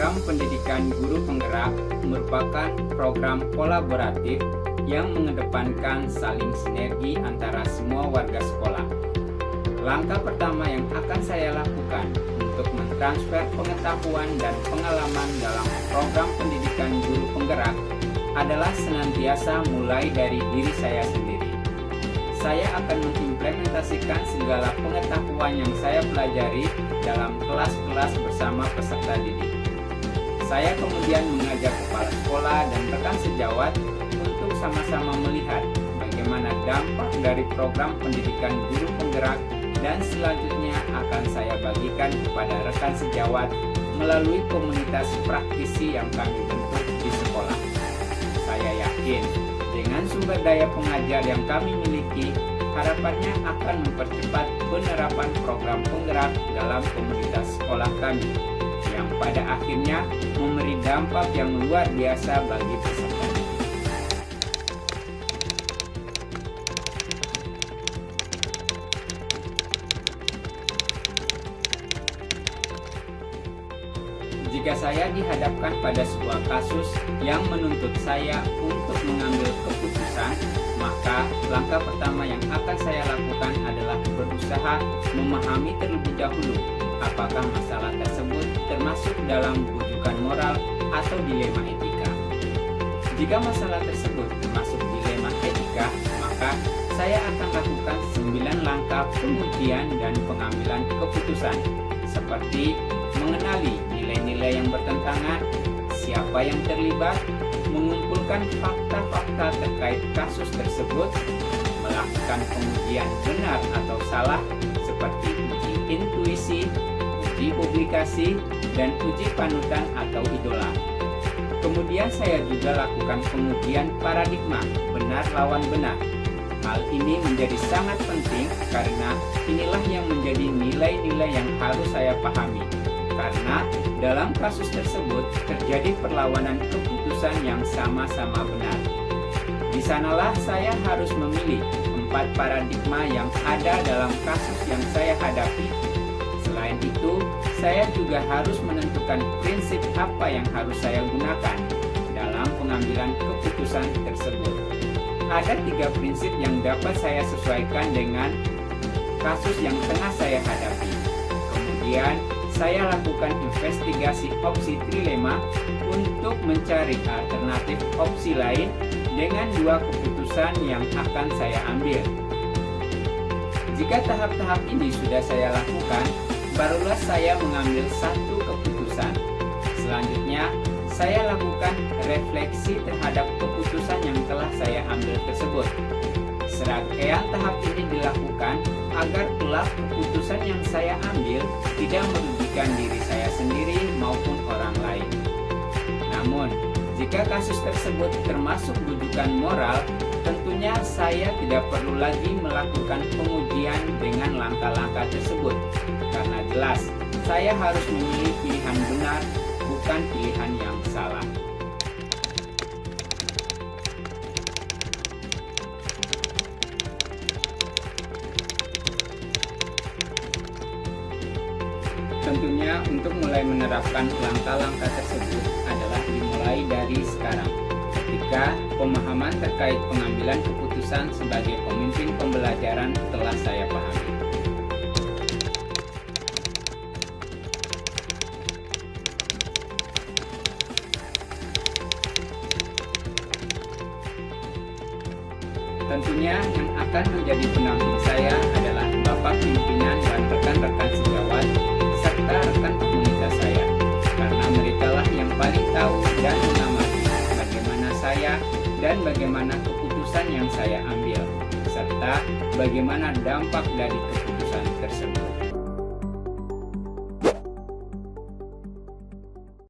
Program Pendidikan Guru Penggerak merupakan program kolaboratif yang mengedepankan saling sinergi antara semua warga sekolah. Langkah pertama yang akan saya lakukan untuk mentransfer pengetahuan dan pengalaman dalam program pendidikan guru penggerak adalah senantiasa mulai dari diri saya sendiri. Saya akan mengimplementasikan segala pengetahuan yang saya pelajari dalam kelas-kelas bersama peserta didik. Saya kemudian mengajak kepala sekolah dan rekan sejawat untuk sama-sama melihat bagaimana dampak dari program pendidikan guru penggerak, dan selanjutnya akan saya bagikan kepada rekan sejawat melalui komunitas praktisi yang kami bentuk di sekolah. Saya yakin dengan sumber daya pengajar yang kami miliki, harapannya akan mempercepat penerapan program penggerak dalam komunitas sekolah kami, yang pada akhirnya memberi dampak yang luar biasa bagi peserta. Jika saya dihadapkan pada sebuah kasus yang menuntut saya untuk mengambil keputusan, maka langkah pertama yang akan saya lakukan adalah berusaha memahami terlebih dahulu apakah masalah tersebut termasuk dalam rujukan moral atau dilema etika. Jika masalah tersebut termasuk dilema etika, maka saya akan lakukan 9 langkah pengujian dan pengambilan keputusan, seperti mengenali nilai-nilai yang bertentangan, siapa yang terlibat, mengumpulkan fakta-fakta terkait kasus tersebut, melakukan pengujian benar atau salah seperti uji intuisi, uji publikasi, dan uji panutan atau idola. Kemudian saya juga lakukan pengujian paradigma benar lawan benar. Hal ini menjadi sangat penting karena inilah yang menjadi nilai-nilai yang harus saya pahami. Karena dalam kasus tersebut terjadi perlawanan keputusan yang sama-sama benar. Di sanalah saya harus memilih 4 paradigma yang ada dalam kasus yang saya hadapi. Selain itu, saya juga harus menentukan prinsip apa yang harus saya gunakan dalam pengambilan keputusan tersebut. Ada 3 prinsip yang dapat saya sesuaikan dengan kasus yang tengah saya hadapi. Kemudian, saya lakukan investigasi opsi trilema untuk mencari alternatif opsi lain dengan 2 keputusan yang akan saya ambil. Jika tahap-tahap ini sudah saya lakukan, barulah saya mengambil 1 keputusan. Selanjutnya, saya lakukan refleksi terhadap keputusan yang telah saya ambil tersebut. Serangkaian tahap ini dilakukan agar kelak keputusan yang saya ambil tidak merugikan diri saya sendiri maupun orang lain. Namun, jika kasus tersebut termasuk rujukan moral, tentunya saya tidak perlu lagi melakukan pengujian dengan langkah-langkah tersebut, karena jelas saya harus memilih pilihan benar, bukan pilihan yang salah. Tentunya untuk mulai menerapkan langkah-langkah tersebut adalah dimulai dari sekarang, ketika pemahaman terkait pengambilan keputusan sebagai pemimpin pembelajaran telah saya pahami. Tentunya yang akan menjadi pendamping saya adalah Bapak pimpinan dan rekan-rekan sejawat serta rekan komunitas saya, karena merekalah yang paling tahu dan mengamati bagaimana saya dan bagaimana keputusan yang saya ambil, serta bagaimana dampak dari keputusan tersebut.